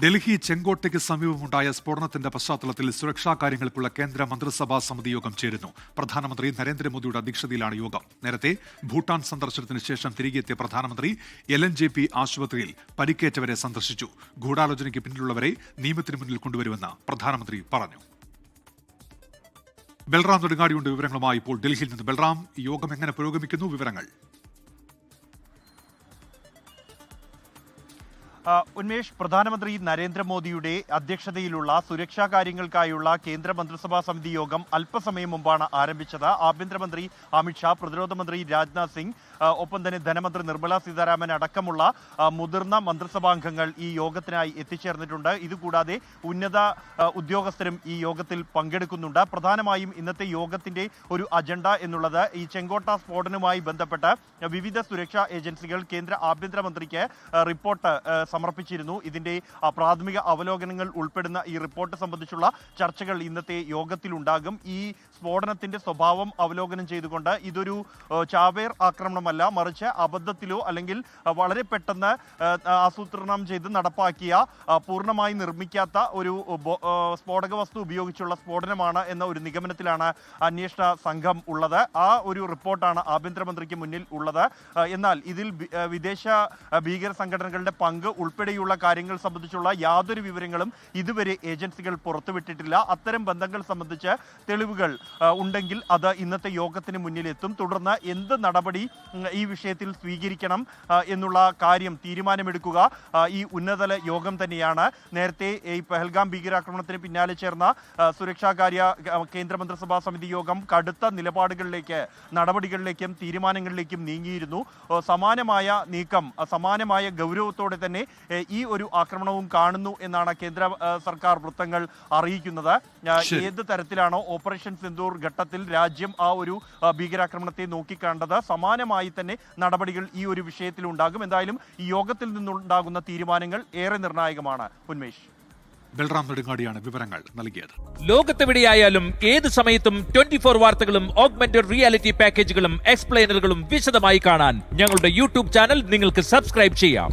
ഡൽഹി ചെങ്കോട്ടയ്ക്ക് സമീപമുണ്ടായ സ്ഫോടനത്തിന്റെ പശ്ചാത്തലത്തിൽ സുരക്ഷാ കാര്യങ്ങൾക്കുള്ള കേന്ദ്ര മന്ത്രിസഭാ സമിതി യോഗം ചേരുന്നു. പ്രധാനമന്ത്രി നരേന്ദ്രമോദിയുടെ അധ്യക്ഷതയിലാണ് യോഗം. നേരത്തെ ഭൂട്ടാൻ സന്ദർശനത്തിന് ശേഷം തിരികെയെത്തിയ പ്രധാനമന്ത്രി LNJP ആശുപത്രിയിൽ പരിക്കേറ്റവരെ സന്ദർശിച്ചു. ഗൂഢാലോചനയ്ക്ക് പിന്നിലുള്ളവരെ നിയമത്തിന് മുന്നിൽ കൊണ്ടുവരുമെന്ന് പ്രധാനമന്ത്രി പറഞ്ഞു. ബൽറാം നെടുങ്ങാടിയുണ്ട് വിവരങ്ങളുമായി ഇപ്പോൾ ഡൽഹിയിൽ നിന്ന്. ബൽറാം, യോഗം എങ്ങനെ പുരോഗമിക്കുന്നു? വിവരങ്ങൾ. ഉന്മേഷ്, പ്രധാനമന്ത്രി നരേന്ദ്രമോദിയുടെ അധ്യക്ഷതയിലുള്ള സുരക്ഷാ കാര്യങ്ങൾക്കായുള്ള കേന്ദ്ര മന്ത്രിസഭാ സമിതി യോഗം അല്പസമയം മുമ്പാണ് ആരംഭിച്ചത്. ആഭ്യന്തരമന്ത്രി അമിത്ഷാ, പ്രതിരോധ മന്ത്രി രാജ്നാഥ് സിംഗ്, ഒപ്പം തന്നെ ധനമന്ത്രി നിർമ്മല സീതാരാമൻ അടക്കമുള്ള മുതിർന്ന മന്ത്രിസഭാംഗങ്ങൾ ഈ യോഗത്തിനായി എത്തിച്ചേർന്നിട്ടുണ്ട്. ഇതുകൂടാതെ ഉന്നത ഉദ്യോഗസ്ഥരും ഈ യോഗത്തിൽ പങ്കെടുക്കുന്നുണ്ട്. പ്രധാനമായും ഇന്നത്തെ യോഗത്തിന്റെ ഒരു അജണ്ട എന്നുള്ളത് ഈ ചെങ്കോട്ട സ്ഫോടനവുമായി ബന്ധപ്പെട്ട് വിവിധ സുരക്ഷാ ഏജൻസികൾ കേന്ദ്ര ആഭ്യന്തരമന്ത്രിക്ക് റിപ്പോർട്ട് സമർപ്പിച്ചിരുന്നു. ഇതിന്റെ പ്രാഥമിക അവലോകനങ്ങൾ ഉൾപ്പെടുന്ന ഈ റിപ്പോർട്ട് സംബന്ധിച്ചുള്ള ചർച്ചകൾ ഇന്നത്തെ യോഗത്തിലുണ്ടാകും. ഈ സ്ഫോടനത്തിന്റെ സ്വഭാവം അവലോകനം ചെയ്തുകൊണ്ട് ഇതൊരു ചാവേർ ആക്രമണമല്ല, മറിച്ച് അബദ്ധത്തിലോ അല്ലെങ്കിൽ വളരെ പെട്ടെന്ന് ആസൂത്രണം ചെയ്ത് നടപ്പാക്കിയ പൂർണ്ണമായി നിർമ്മിക്കാത്ത ഒരു സ്ഫോടക വസ്തു ഉപയോഗിച്ചുള്ള സ്ഫോടനമാണ് എന്ന ഒരു നിഗമനത്തിലാണ് അന്വേഷണ സംഘം ഉള്ളത്. ആ ഒരു റിപ്പോർട്ടാണ് ആഭ്യന്തരമന്ത്രിക്ക് മുന്നിൽ ഉള്ളത്. എന്നാൽ ഇതിൽ വിദേശ ഭീകര സംഘടനകളുടെ പങ്ക് ഉൾപ്പെടെയുള്ള കാര്യങ്ങൾ സംബന്ധിച്ചുള്ള യാതൊരു വിവരങ്ങളും ഇതുവരെ ഏജൻസികൾ പുറത്തുവിട്ടിട്ടില്ല. അത്തരം ബന്ധങ്ങൾ സംബന്ധിച്ച് തെളിവുകൾ ഉണ്ടെങ്കിൽ അത് ഇന്നത്തെ യോഗത്തിന് മുന്നിലെത്തും. തുടർന്ന് എന്ത് നടപടി ഈ വിഷയത്തിൽ സ്വീകരിക്കണം എന്നുള്ള കാര്യം തീരുമാനമെടുക്കുക ഈ ഉന്നതതല യോഗം തന്നെയാണ്. നേരത്തെ ഈ പഹൽഗാം ഭീകരാക്രമണത്തിന് പിന്നാലെ ചേർന്ന സുരക്ഷാകാര്യ കേന്ദ്രമന്ത്രിസഭാ സമിതി യോഗം കടുത്ത നിലപാടുകളിലേക്ക്, നടപടികളിലേക്കും തീരുമാനങ്ങളിലേക്കും നീങ്ങിയിരുന്നു. സമാനമായ നീക്കം, സമാനമായ ഗൗരവത്തോടെ തന്നെ ഈ ഒരു ആക്രമണവും കാണുന്നു എന്നാണ് കേന്ദ്ര സർക്കാർ വൃത്തങ്ങൾ അറിയിക്കുന്നത്. ഏത് തരത്തിലാണോ ഓപ്പറേഷൻ സിന്ദൂർ ഘട്ടത്തിൽ രാജ്യം ആ ഒരു ഭീകരാക്രമണത്തെ നോക്കിക്കാണ്ടത്, സമാനമായി തന്നെ നടപടികൾ ഈ ഒരു വിഷയത്തിൽ ഉണ്ടാകും. എന്തായാലും ഈ യോഗത്തിൽ നിന്നുണ്ടാകുന്ന തീരുമാനങ്ങൾ ഏറെ നിർണായകമാണ്. ഉന്മേഷ്, ബൽറാം നെടുങ്ങാടിയാണ് വിവരങ്ങൾ നൽകിയത്. ലോകത്തെവിടെയായാലും ഏത് സമയത്തും 24 വാർത്തകളും ഓഗ്മെന്റഡ് റിയാലിറ്റി പാക്കേജുകളും എക്സ്പ്ലെയിനറുകളും വിശദമായി കാണാൻ ഞങ്ങളുടെ യൂട്യൂബ് ചാനൽ നിങ്ങൾക്ക് സബ്സ്ക്രൈബ് ചെയ്യാം.